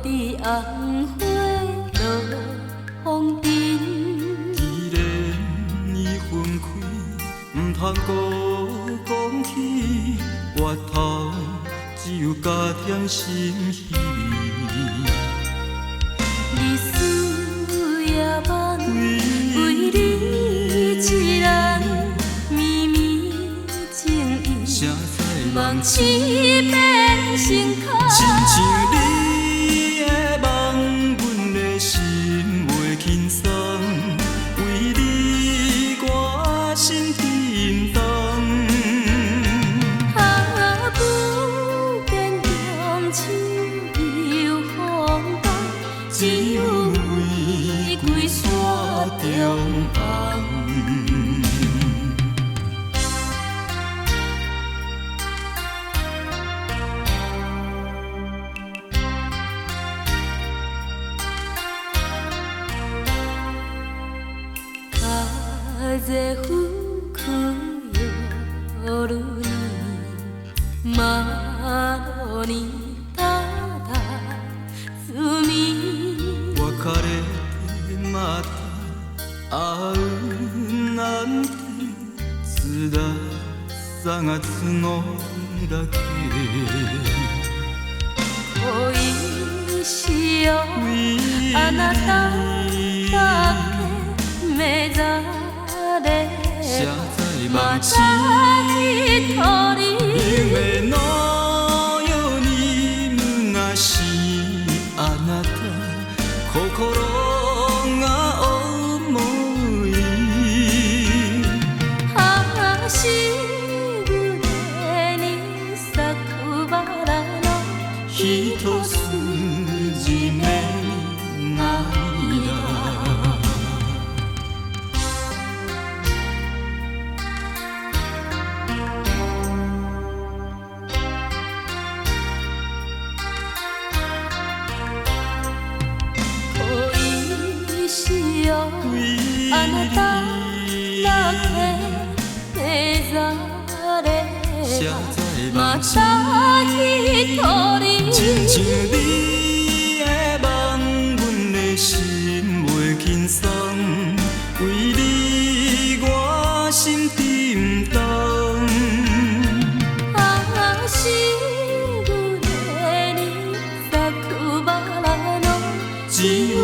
伫红花落风尘。既然已分开，唔通搁讲起，回头只有加添心稀。日思夜梦，为你一人绵绵情意，谁知梦痴变成空。亲像你的梦，阮的心袂轻松，为你我心沉重。啊，不见中秋又风动，只有玫瑰山中红。風吹く夜に窓にただ罪。別れてまた会うなんて辛さが募るだけ。恋しようあなただけ目覚れ谁知ま梦痴た一人。夢のように虚しいあなた、心が重い。しぐれに咲くバラの一筋目に涙。恋しようあなただけ目覚れ谁知ま梦痴た一人。亲像你的梦，阮的心袂轻松，为你我心沉重。しぐれに咲くバラの只有